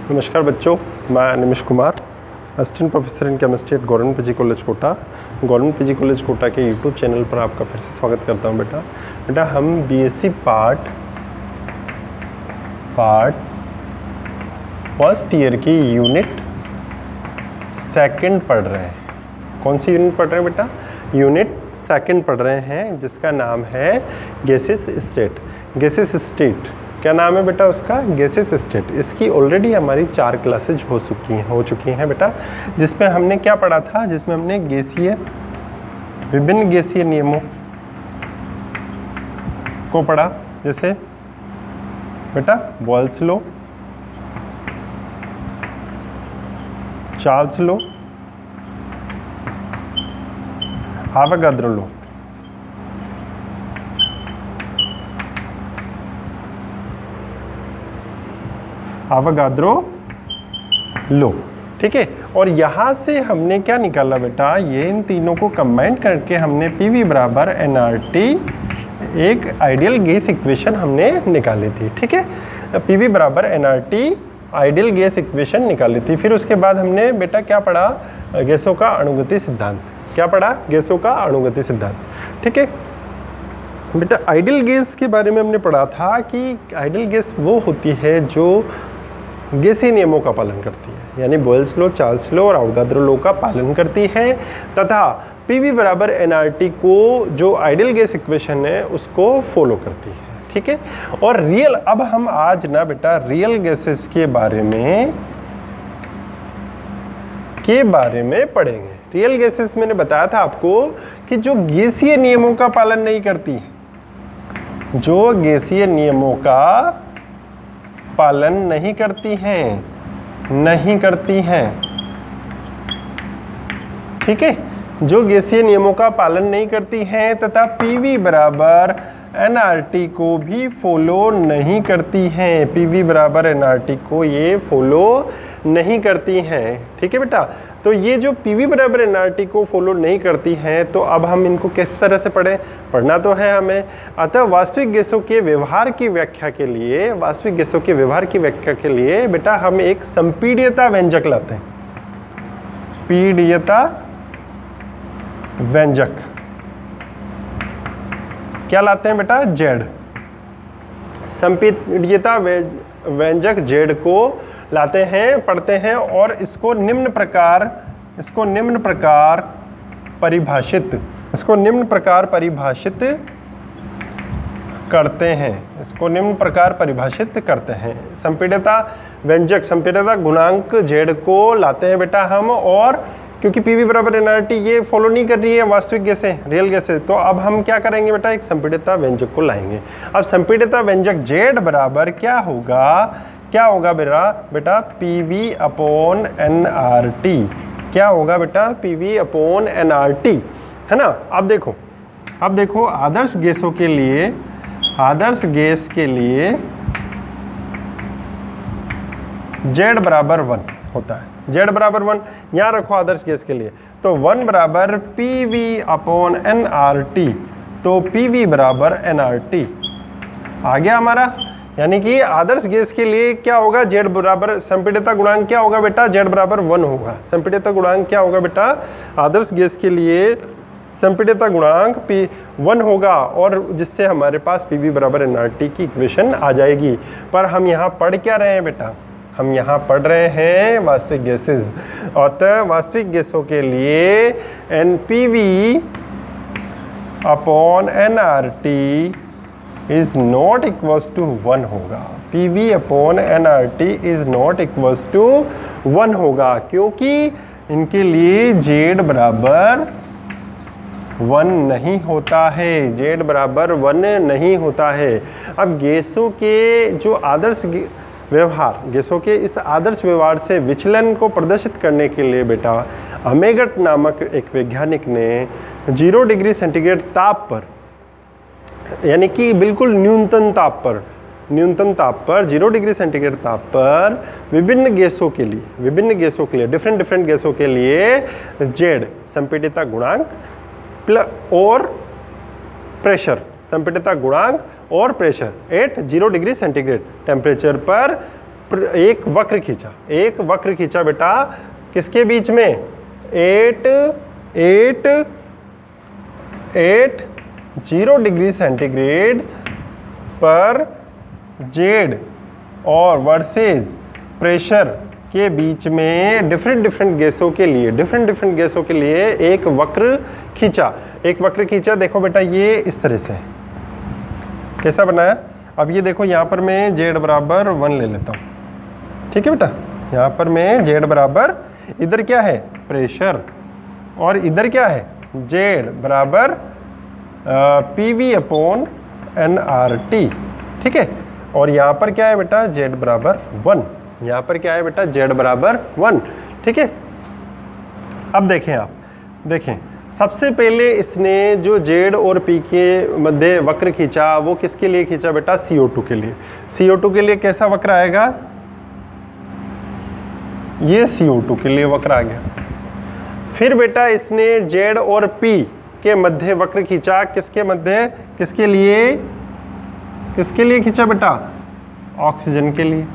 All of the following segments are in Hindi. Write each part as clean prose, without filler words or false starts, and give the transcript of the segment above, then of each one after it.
नमस्कार बच्चों, मैं Nimish Kumar, assistant professor in chemistry at government PG college Kota. Government PG college Kota के यूट्यूब चैनल पर आपका फिर से स्वागत करता हूं। बेटा हम बीएससी पार्ट फर्स्ट ईयर की यूनिट सेकंड पढ़ रहे हैं। कौन सी यूनिट पढ़ रहे हैं बेटा? यूनिट सेकंड पढ़ रहे हैं, जिसका नाम है गैसेस स्टेट। गैसेस स्टेट क्या नाम है बेटा उसका? Gases state. इसकी ऑलरेडी हमारी 4 क्लासेज हो चुकी हैं बेटा, जिसमें हमने क्या पढ़ा था? जिसमें हमने विभिन्न गैसीय नियमों को पढ़ा, जैसे बेटा Boyle's law, Charles law, Avogadro law. Avogadro law, ठीक है। और यहाँ से हमने क्या निकाला बेटा? ये इन तीनों को कंबाइन करके हमने PV बराबर nRT एक आइडियल गैस इक्वेशन हमने निकाली थी, ठीक है। PV बराबर nRT आइडियल गैस इक्वेशन निकाली थी। फिर उसके बाद हमने बेटा क्या पढ़ा? गैसों का अणुगति सिद्धांत। क्या पढ़ा? गैसों का अणुगति सिद्धांत, ठीक है बेटा। आइडियल गैस के बारे में हमने पढ़ा था कि आइडियल गैस वो होती है जो गैसीय नियमों का पालन करती है, यानी बॉयल्स लॉ, चार्ल्स लॉ और आवागाद्रो लॉ का पालन करती है, तथा PV बराबर nRT को जो आइडियल गैस इक्वेशन है उसको फॉलो करती है, ठीक है। और रियल, अब हम आज ना बेटा रियल गैसेस के बारे में पढ़ेंगे। रियल गैसेस मैंने बताया था आपको कि जो गैसीय नियमों का पालन नहीं करती, जो गैसीय नियमों का पालन नहीं करती हैं, ठीक है, जो गैसीय नियमों का पालन नहीं करती हैं तथा PV बराबर nRT को भी फॉलो नहीं करती हैं। PV बराबर nRT को ये फॉलो नहीं करती हैं, ठीक है बेटा। तो ये जो PV बराबर nRT को फॉलो नहीं करती हैं, तो अब हम इनको किस तरह से पढ़ना तो है हमें। अतः वास्तविक गैसों के व्यवहार की व्याख्या के लिए बेटा हम एक संपीड्यता व्यंजक लाते हैं। पीड्यता व्यंजक क्या लाते हैं बेटा? Z। संपीड्यता व्यंजक Z को लाते हैं, पढ़ते हैं और इसको निम्न प्रकार परिभाषित करते हैं। संपीड्यता व्यंजक, संपीड्यता गुणांक Z को लाते हैं बेटा हम, और क्योंकि PV बराबर nRT ये फॉलो नहीं कर रही है वास्तविक गैसें, रियल गैसें, तो अब हम क्या करेंगे बेटा? एक संपीड्यता व्यंजक को लाएंगे। अब संपीड्यता व्यंजक Z बराबर क्या होगा बेटा? PV upon nRT। क्या होगा बेटा? PV अपॉन nRT, है ना। अब देखो आदर्श गैस के लिए Z बराबर 1 होता है। Z बराबर 1 यहाँ रखो आदर्श गैस के लिए, तो 1 बराबर PV अपॉन nRT, तो PV बराबर nRT आ गया हमारा। यानी कि आदर्श गैस के लिए क्या होगा? Z बराबर, संपीड्यता गुणांक क्या होगा बेटा? Z बराबर 1 होगा। संपीड्यता गुणांक क्या होगा बेटा? आदर्श गैस के लिए संपीड्यता गुणांक P1 होगा, और जिससे हमारे पास PV बराबर nRT की इक्वेशन आ जाएगी। पर हम यहाँ पढ़ क्या रहे हैं बेटा? हम यहाँ पढ़ रहे हैं वास्तविक गैसेस। अतः वास्तविक गैसों के लिए NPV upon nRT is not equals to 1 होगा। PV upon nRT is not equals to 1 होगा, क्योंकि इनके लिए Z बराबर 1 नहीं होता है। Z बराबर 1 नहीं होता है। अब गैसों के जो आदर्श व्यवहार, गैसों के इस आदर्श व्यवहार से विचलन को प्रदर्शित करने के लिए बेटा अमेगट नामक एक वैज्ञानिक ने 0 डिग्री सेंटीग्रेड ताप पर, यानी कि बिल्कुल न्यूनतम ताप पर 0 डिग्री सेंटीग्रेड ताप पर विभिन्न गैसों के लिए डिफरेंट गैसों के लिए Z संपीड्यता गुणांक और pressure at 0 degree centigrade temperature पर एक वक्र खींचा, एक वक्र खींचा बेटा किसके बीच में, 0 डिग्री सेंटीग्रेड पर जेड और वर्सेस प्रेशर के बीच में डिफरेंट गैसों के लिए एक वक्र खींचा, देखो बेटा ये इस तरह से कैसा बनाया। अब ये देखो यहाँ पर मैं जेड बराबर 1 ले लेता हूँ, ठीक है बेटा। यहाँ पर मैं जेड बराबर, इधर क्या है प्रेशर और इधर क्या है जेड बराबर PV अपॉन nRT, ठीक है। और यहाँ पर क्या है बेटा जेड बराबर 1, यहाँ पर क्या है बेटा जेड बराबर 1, ठीक है। अब देखें आप, देखें सबसे पहले इसने जो जेड और पी के मध्य वक्र खींचा वो किसके लिए खींचा बेटा, CO2 के लिए। CO2 के लिए कैसा वक्र आएगा, ये CO2 के लिए वक्र आ गया। फिर बेटा इसने जेड और पी के मध्य वक्र खींचा, किसके मध्य, किसके लिए खींचा बेटा, ऑक्सीजन के लिए,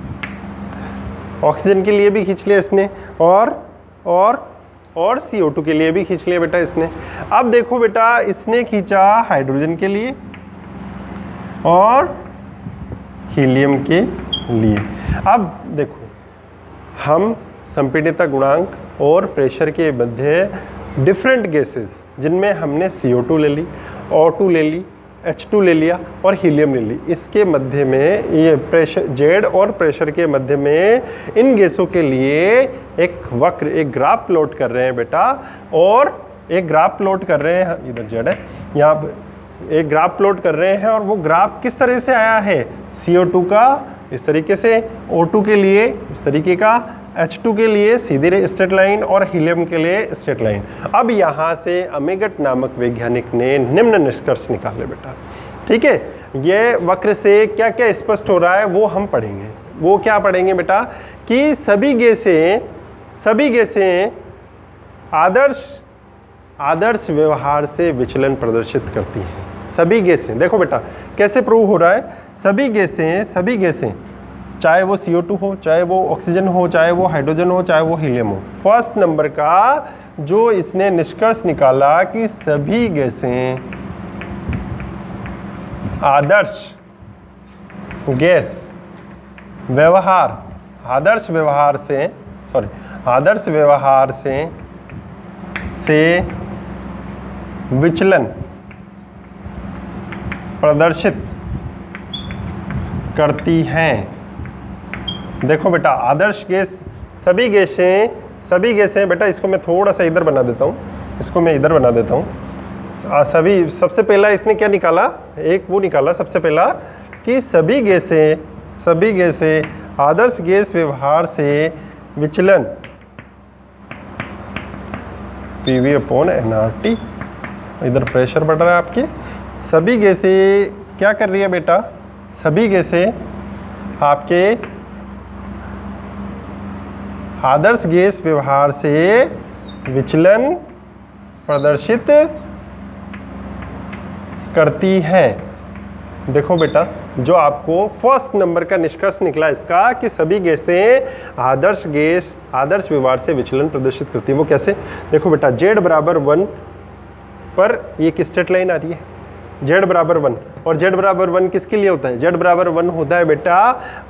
ऑक्सीजन के लिए भी खींच लिया इसने और CO2 के लिए भी खींच लिया बेटा इसने। अब देखो बेटा इसने खींचा हाइड्रोजन के लिए और हीलियम के लिए। अब देखो हम संपीड़ितता गुणांक और प्रेशर के मध्य डिफरेंट गैसेस जिनमें हमने CO2 ले ली, O2 ले ली, H2 ले लिया और हीलियम ले ली, इसके मध्य में ये प्रेशर जेड और प्रेशर के मध्य में इन गैसों के लिए एक वक्र, एक ग्राफ प्लॉट कर रहे हैं बेटा। और एक ग्राफ प्लॉट कर रहे हैं, इधर जेड है, यहाँ पे एक ग्राफ प्लॉट कर रहे हैं। और वो ग्राफ किस तरह से आया है, CO2 का इस तरीके से, O2 के लिए इस तरीके का, H2 के लिए सीधी स्ट्रेट लाइन और हीलियम के लिए स्ट्रेट लाइन। अब यहाँ से अमेगट नामक वैज्ञानिक ने निम्न निष्कर्ष निकाले बेटा, ठीक है। ये वक्र से क्या क्या स्पष्ट हो रहा है वो हम पढ़ेंगे। वो क्या पढ़ेंगे बेटा कि सभी गैसें आदर्श व्यवहार से विचलन प्रदर्शित करती हैं। सभी गैसें, देखो बेटा कैसे प्रूव हो रहा है, सभी गैसें चाहे वो CO2 हो, चाहे वो ऑक्सीजन हो, चाहे वो हाइड्रोजन हो, चाहे वो हीलियम हो। फर्स्ट नंबर का जो इसने निष्कर्ष निकाला कि सभी गैसें आदर्श व्यवहार से विचलन प्रदर्शित करती हैं। देखो बेटा आदर्श गैस, सभी गैसें बेटा, इसको मैं थोड़ा सा इधर बना देता हूँ, इसको मैं इधर बना देता हूँ। सबसे पहला इसने क्या निकाला, एक वो निकाला सबसे पहला कि सभी गैसें आदर्श गैस व्यवहार से विचलन PV अपॉन nRT। इधर प्रेशर बढ़ रहा है आपके। सभी गैसें क्या कर रही है बेटा, सभी गैसें आपके आदर्श गैस व्यवहार से विचलन प्रदर्शित प्रदर्शित करती है। देखो बेटा, जो आपको फर्स्ट नंबर का निष्कर्ष निकला इसका कि सभी गैसें आदर्श व्यवहार से विचलन प्रदर्शित करती है। वो कैसे? देखो बेटा, z बराबर 1 पर एक स्ट्रेट लाइन आ रही है, z बराबर 1, और z बराबर 1 किसके लिए होता है? z बराबर 1 होता है बेटा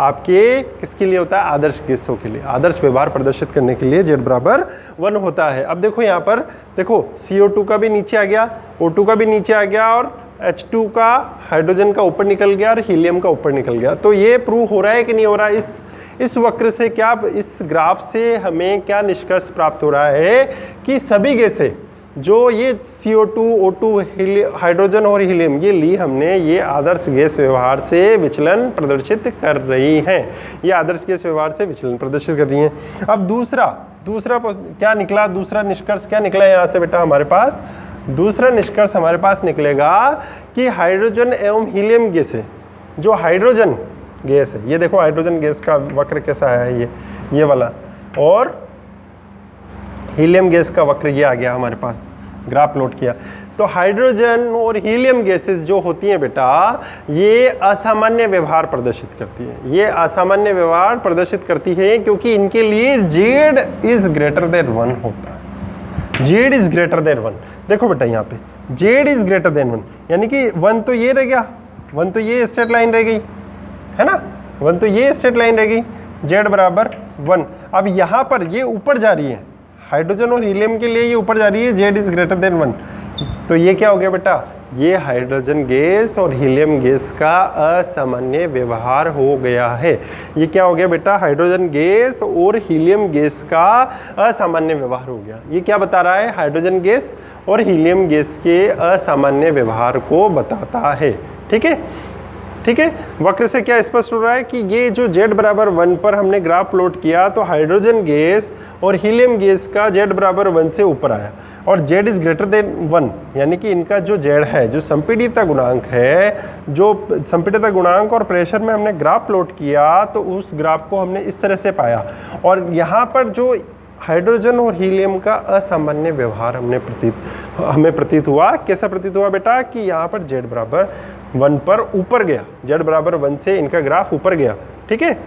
आपके किसके लिए होता है? आदर्श गैसों के लिए, आदर्श व्यवहार प्रदर्शित करने के लिए z बराबर 1 होता है। अब देखो यहाँ पर देखो CO2 का भी नीचे आ गया, O2 का भी नीचे आ गया, और H2 का, हाइड्रोजन का ऊपर निकल गया और हीलियम का ऊपर निकल गया। तो ये प्रूव हो रहा है कि नहीं हो रहा? इस वक्र से क्या, इस ग्राफ से हमें क्या निष्कर्ष प्राप्त हो रहा है कि सभी गैसें जो ये CO2, O2, हाइड्रोजन और हीलियम ये ली हमने, ये आदर्श गैस व्यवहार से विचलन प्रदर्शित कर रही हैं। ये आदर्श गैस व्यवहार से विचलन प्रदर्शित कर रही हैं। अब दूसरा क्या निकला? दूसरा निष्कर्ष क्या निकला यहाँ से बेटा हमारे पास? दूसरा निष्कर्ष हमारे पास निकलेगा कि हाइड्रोजन एवं हीलियम गैसें, जो हाइड्रोजन गैस है, ये देखो हाइड्रोजन गैस का वक्र कैसा है, ये वाला, और हीलियम गैस का वक्र ये आ गया हमारे पास, ग्राफ प्लॉट किया। तो हाइड्रोजन और हीलियम गैसेस जो होती हैं बेटा, ये असामान्य व्यवहार प्रदर्शित करती है। ये असामान्य व्यवहार प्रदर्शित करती है क्योंकि इनके लिए Z इज ग्रेटर देन 1 होता है। Z is greater than 1। देखो बेटा यहाँ पे Z इज ग्रेटर देन 1, यानी कि 1 तो ये रह गया, 1 तो ये स्ट्रेट लाइन रह गई, है ना, 1 तो ये स्ट्रेट लाइन रह गई, Z बराबर 1। अब यहाँ पर ये ऊपर जा रही है, हाइड्रोजन और हीलियम के लिए ये ऊपर जा रही है, Z इज ग्रेटर देन 1। तो ये क्या हो गया बेटा, ये हाइड्रोजन गैस और हीलियम गैस का असामान्य व्यवहार हो गया है। ये क्या हो गया बेटा, हाइड्रोजन गैस और हीलियम गैस का असामान्य व्यवहार हो गया। ये क्या बता रहा है, हाइड्रोजन गैस और हीलियम गैस के असामान्य व्यवहार को बताता है। ठीक है, ठीक है। वक्र से क्या स्पष्ट हो रहा है कि ये जो Z बराबर 1 पर हमने ग्राफ प्लॉट किया तो हाइड्रोजन गैस और हीलियम गैस का Z बराबर 1 से ऊपर आया और Z इज ग्रेटर देन 1, यानी कि इनका जो Z है, जो संपीड़ितता गुणांक है, जो संपीड़ितता गुणांक और प्रेशर में हमने ग्राफ प्लॉट किया तो उस ग्राफ को हमने इस तरह से पाया। और यहाँ पर जो हाइड्रोजन और हीलियम का असामान्य व्यवहार हमें प्रतीत हुआ। कैसा प्रतीत हुआ बेटा, कि यहाँ पर Z बराबर 1 पर ऊपर गया, Z बराबर 1 से इनका ग्राफ ऊपर गया। ठीक है,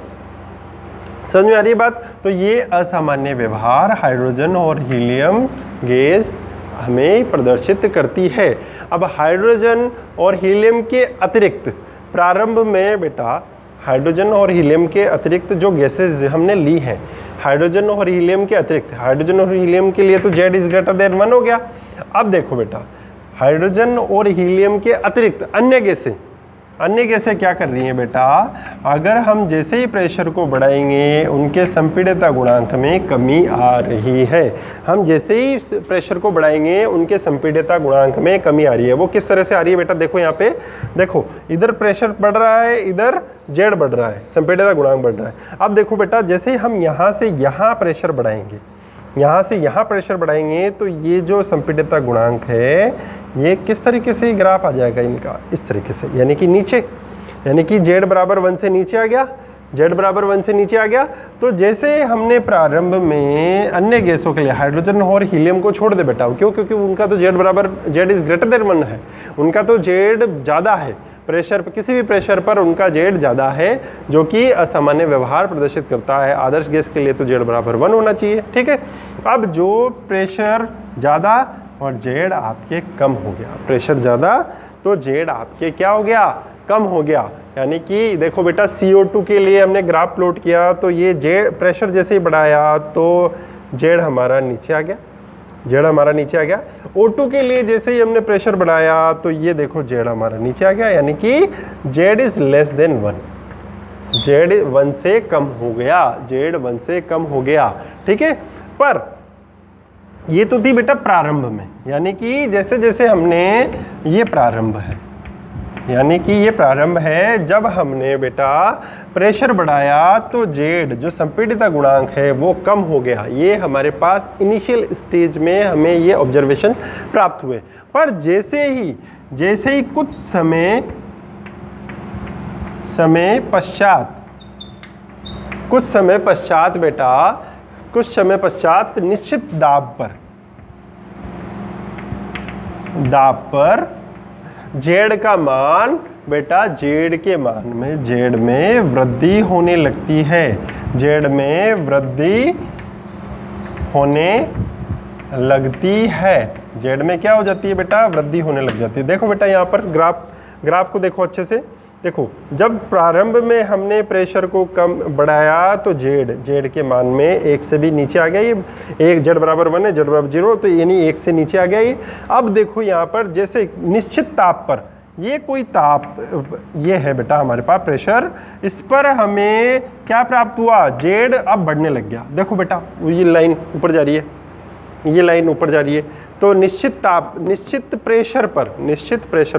समझ में आ रही है बात। तो ये असामान्य व्यवहार हाइड्रोजन और हीलियम गैस हमें प्रदर्शित करती है। अब हाइड्रोजन और हीलियम के अतिरिक्त प्रारंभ में बेटा, हाइड्रोजन और हीलियम के अतिरिक्त जो गैसेज हमने ली हैं, हाइड्रोजन और हीलियम के अतिरिक्त, हाइड्रोजन और हीलियम के लिए तो Z इज ग्रेटर देन 1 हो गया। अब देखो बेटा, हाइड्रोजन और हीलियम के अतिरिक्त अन्य गैसें क्या कर रही हैं बेटा, अगर हम जैसे ही प्रेशर को बढ़ाएंगे उनके संपीड़ितता गुणांक में कमी आ रही है। हम जैसे ही प्रेशर को बढ़ाएंगे उनके संपीड़ितता गुणांक में कमी आ रही है। वो किस तरह से आ रही है बेटा, देखो यहाँ पे, देखो इधर प्रेशर बढ़ रहा है, इधर Z बढ़ रहा है, संपीड़ितता गुणांक बढ़ रहा है। अब देखो बेटा, जैसे ही हम यहाँ से यहाँ प्रेशर बढ़ाएंगे, यहाँ से यहाँ प्रेशर बढ़ाएंगे तो ये जो संपीड़ितता गुणांक है ये किस तरीके से ग्राफ आ जाएगा इनका, इस तरीके से, यानी कि नीचे, यानी कि Z बराबर 1 से नीचे आ गया, Z बराबर 1 से नीचे आ गया। तो जैसे हमने प्रारंभ में अन्य गैसों के लिए हाइड्रोजन और हीलियम को छोड़ दे बेटा, क्यों, क्योंकि उनका तो Z इज ग्रेटर देन 1 है, उनका तो Z ज़्यादा है, प्रेशर पर, किसी भी प्रेशर पर उनका Z ज़्यादा है, जो कि असामान्य व्यवहार प्रदर्शित करता है। आदर्श गैस के लिए तो Z बराबर 1 होना चाहिए। ठीक है, अब जो प्रेशर ज़्यादा और Z आपके कम हो गया, प्रेशर ज़्यादा तो Z आपके क्या हो गया, कम हो गया। यानी कि देखो बेटा, CO2 के लिए हमने ग्राफ प्लॉट किया तो ये Z प्रेशर जैसे ही बढ़ाया तो Z हमारा नीचे आ गया, Z हमारा नीचे आ गया। O2 के लिए जैसे ही हमने प्रेशर बढ़ाया तो ये देखो Z हमारा नीचे आ गया, यानी कि Z is less than 1, Z 1 से कम हो गया, Z 1 से कम हो गया। ठीक है, पर ये तो थी बेटा प्रारंभ में, यानी कि जैसे जैसे हमने, ये प्रारंभ है, यानी कि ये प्रारंभ है, जब हमने बेटा प्रेशर बढ़ाया तो Z जो संपीड़ितता गुणांक है वो कम हो गया। ये हमारे पास इनिशियल स्टेज में हमें ये ऑब्जर्वेशन प्राप्त हुए। पर जैसे ही कुछ समय पश्चात बेटा, कुछ समय पश्चात निश्चित दाब पर Z का मान बेटा, Z के मान में, Z में वृद्धि होने लगती है, Z में वृद्धि होने लगती है। Z में क्या हो जाती है बेटा, वृद्धि होने लग जाती है। देखो बेटा, यहाँ पर ग्राफ को देखो अच्छे से, देखो जब प्रारंभ में हमने प्रेशर को कम बढ़ाया तो Z के मान में 1 से भी नीचे आ गया, ये Z बराबर 1 है, Z बराबर 0, तो यानी 1 से नीचे आ गया ये। अब देखो यहाँ पर जैसे निश्चित ताप पर, ये कोई ताप, ये है बेटा हमारे पास प्रेशर, इस पर हमें क्या प्राप्त हुआ, Z अब बढ़ने लग गया। देखो बेटा, ये लाइन ऊपर जा रही है, ये लाइन ऊपर जा रही है। तो निश्चित प्रेशर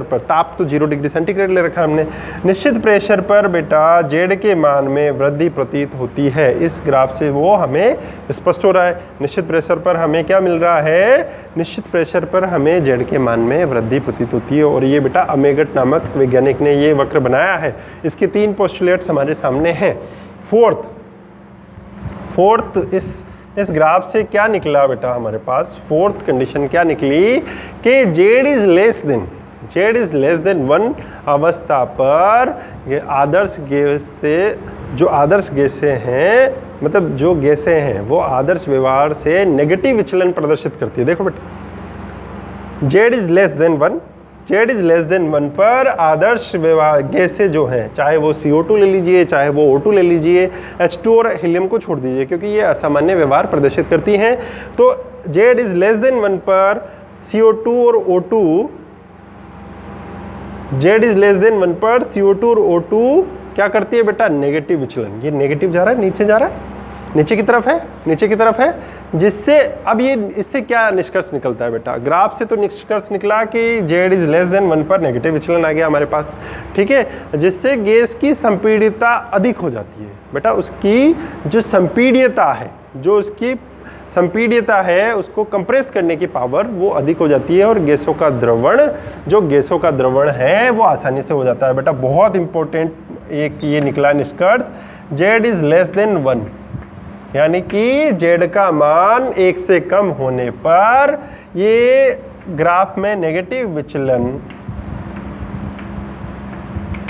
पर ताप तो 0 डिग्री सेंटीग्रेड ले रखा है हमने, निश्चित प्रेशर पर बेटा Z के मान में वृद्धि प्रतीत होती है। इस ग्राफ से वो हमें स्पष्ट हो रहा है। निश्चित प्रेशर पर हमें क्या मिल रहा है, निश्चित प्रेशर पर हमें Z के मान में वृद्धि प्रतीत होती है। और ये बेटा अमेगट नामक वैज्ञानिक ने ये वक्र बनाया है। इसके 3 पोस्टुलेट्स हमारे सामने हैं। फोर्थ इस ग्राफ से क्या निकला बेटा हमारे पास, फोर्थ कंडीशन क्या निकली कि जेड इज लेस देन 1 अवस्था पर ये आदर्श गैस से, जो आदर्श गैसें हैं, मतलब जो गैसें हैं वो आदर्श व्यवहार से नेगेटिव विचलन प्रदर्शित करती है। देखो बेटा जेड इज लेस देन 1 पर आदर्श व्यवहार गैसें जो हैं, चाहे वो CO2 ले लीजिए, चाहे वो O2 ले लीजिए, H2 और हीलियम को छोड़ दीजिए क्योंकि ये असामान्य व्यवहार प्रदर्शित करती हैं। तो जेड इज लेस देन 1 पर CO2 और O2, Z is less than 1 पर CO2 और O2 क्या करती है बेटा, नेगेटिव विचलन। ये नेगेटिव जा रहा है, नीचे जा रहा है, नीचे की तरफ है, जिससे अब ये इससे क्या निष्कर्ष निकलता है बेटा, ग्राफ से तो निष्कर्ष निकला कि जेड इज लेस देन 1 पर नेगेटिव विचलन आ गया हमारे पास, ठीक है, जिससे गैस की संपीड्यता अधिक हो जाती है बेटा। उसकी जो संपीड्यता है उसको कंप्रेस करने की पावर वो अधिक हो जाती है और गैसों का द्रवण है वो आसानी से हो जाता है बेटा। बहुत इंपॉर्टेंट एक ये निकला निष्कर्ष, जेड इज लेस देन 1, यानी कि जेड का मान 1 से कम होने पर ये ग्राफ में नेगेटिव विचलन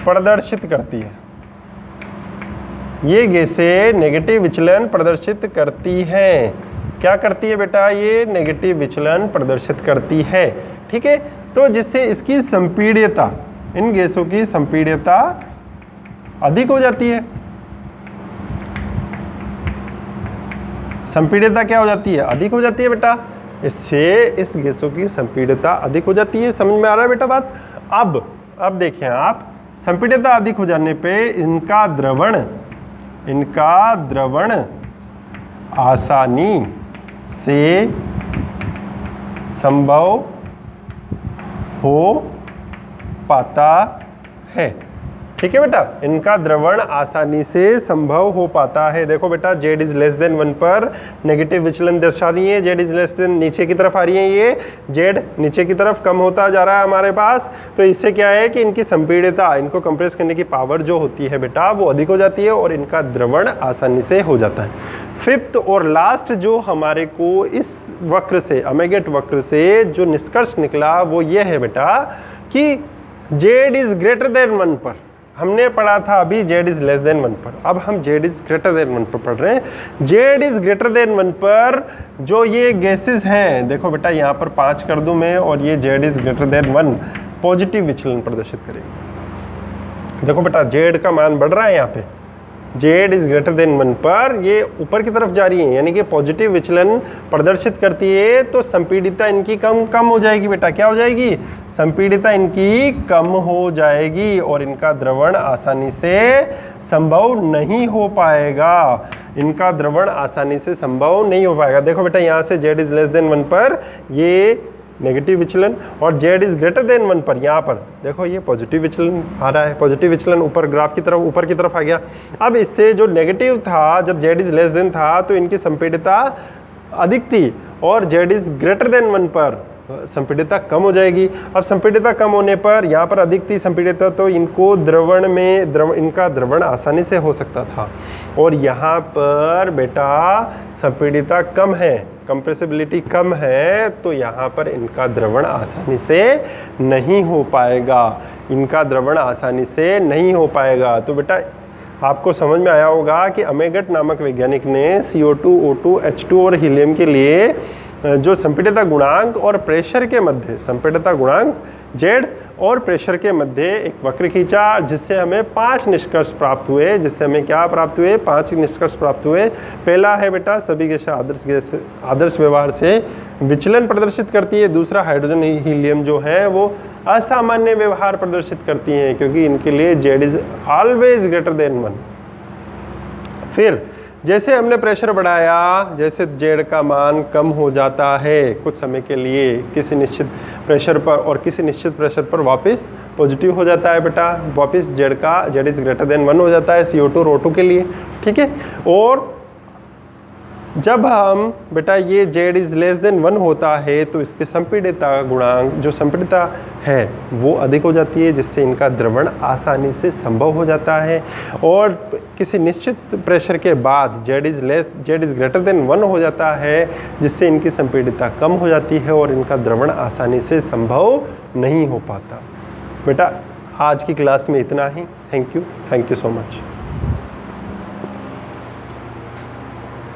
प्रदर्शित करती है। ये गैसें नेगेटिव विचलन प्रदर्शित करती हैं। क्या करती है बेटा, ये नेगेटिव विचलन प्रदर्शित करती है, ठीक है। तो जिससे इसकी संपीड्यता, इन गैसों की संपीड्यता अधिक हो जाती है। संपीड्यता क्या हो जाती है, अधिक हो जाती है बेटा। इससे इस गैसों की संपीड्यता अधिक हो जाती है। समझ में आ रहा है बेटा बात। अब देखिए आप, संपीड्यता अधिक हो जाने पे इनका द्रवण आसानी से संभव हो पाता है, ठीक है बेटा। इनका द्रवण आसानी से संभव हो पाता है। देखो बेटा जेड इज लेस देन 1 पर नेगेटिव विचलन दर्शा रही है, जेड इज लेस देन नीचे की तरफ आ रही है, ये जेड नीचे की तरफ कम होता जा रहा है हमारे पास। तो इससे क्या है कि इनकी संपीड्यता, इनको कंप्रेस करने की पावर जो होती है बेटा वो अधिक हो जाती है और इनका द्रवण आसानी से हो जाता है। फिफ्थ और लास्ट जो हमारे को इस वक्र से, अमेगेट वक्र से जो निष्कर्ष निकला वो ये है बेटा कि जेड इज ग्रेटर देन 1 पर, हमने पढ़ा था अभी जेड इज लेस देन 1 पर, अब हम जेड इज ग्रेटर देन 1 पर पढ़ रहे हैं। जेड इज ग्रेटर देन 1 पर जो ये गैसेस हैं, देखो बेटा यहाँ पर 5 कर दूं मैं, और ये Z is greater than 1 positive विचलन प्रदर्शित करेगी। देखो बेटा जेड का मान बढ़ रहा है, यहाँ पे जेड इज ग्रेटर देन 1 पर ये ऊपर की तरफ जा रही है, यानी कि पॉजिटिव विचलन प्रदर्शित करती है। तो संपीडिता इनकी कम हो जाएगी बेटा। क्या हो जाएगी, संपीडिता इनकी कम हो जाएगी और इनका द्रवण आसानी से संभव नहीं हो पाएगा। इनका द्रवण आसानी से संभव नहीं हो पाएगा। देखो बेटा यहाँ से जेड इज लेस देन 1 पर ये नेगेटिव विचलन और जेड इज ग्रेटर देन 1 पर यहाँ पर देखो ये पॉजिटिव विचलन आ रहा है। पॉजिटिव विचलन ऊपर ग्राफ की तरफ, ऊपर की तरफ आ गया। अब इससे जो नेगेटिव था, जब जेड इज लेस देन था तो इनकी संपीडिता अधिक थी और जेड इज ग्रेटर देन 1 पर संपीडिता कम हो जाएगी। अब संपीडिता कम होने पर यहाँ पर अधिक थी संपीडिता, तो इनको द्रवण में इनका द्रवण आसानी से हो सकता था, और यहाँ पर बेटा संपीडिता कम है, कंप्रेसिबिलिटी कम है, तो यहाँ पर इनका द्रवण आसानी से नहीं हो पाएगा। इनका द्रवण आसानी से नहीं हो पाएगा। तो बेटा आपको समझ में आया होगा कि अमेगट नामक वैज्ञानिक ने CO2, O2, H2 और हीलियम के लिए जो संपीड्यता गुणांक और प्रेशर के मध्य, संपीड्यता गुणांक जेड और प्रेशर के मध्य एक वक्र खींचा, जिससे हमें 5 निष्कर्ष प्राप्त हुए। जिससे हमें क्या प्राप्त हुए, 5 निष्कर्ष प्राप्त हुए। पहला है बेटा सभी गैसें आदर्श व्यवहार से विचलन प्रदर्शित करती है। दूसरा हाइड्रोजन हीलियम जो है वो असामान्य व्यवहार प्रदर्शित करती हैं, क्योंकि इनके लिए Z is always greater than 1। फिर जैसे हमने प्रेशर बढ़ाया, जैसे जेड का मान कम हो जाता है कुछ समय के लिए किसी निश्चित प्रेशर पर, और किसी निश्चित प्रेशर पर वापस पॉजिटिव हो जाता है बेटा, वापस जेड इज ग्रेटर देन 1 हो जाता है CO2 और O2 के लिए, ठीक है। और जब हम बेटा ये z इज लेस देन 1 होता है तो इसके संपीड़ितता गुणांक जो संपीड़ितता है वो अधिक हो जाती है, जिससे इनका द्रवण आसानी से संभव हो जाता है। और किसी निश्चित प्रेशर के बाद z इज ग्रेटर देन 1 हो जाता है, जिससे इनकी संपीड़ितता कम हो जाती है और इनका द्रवण आसानी से संभव नहीं हो पाता। बेटा आज की क्लास में इतना ही। Thank you so much.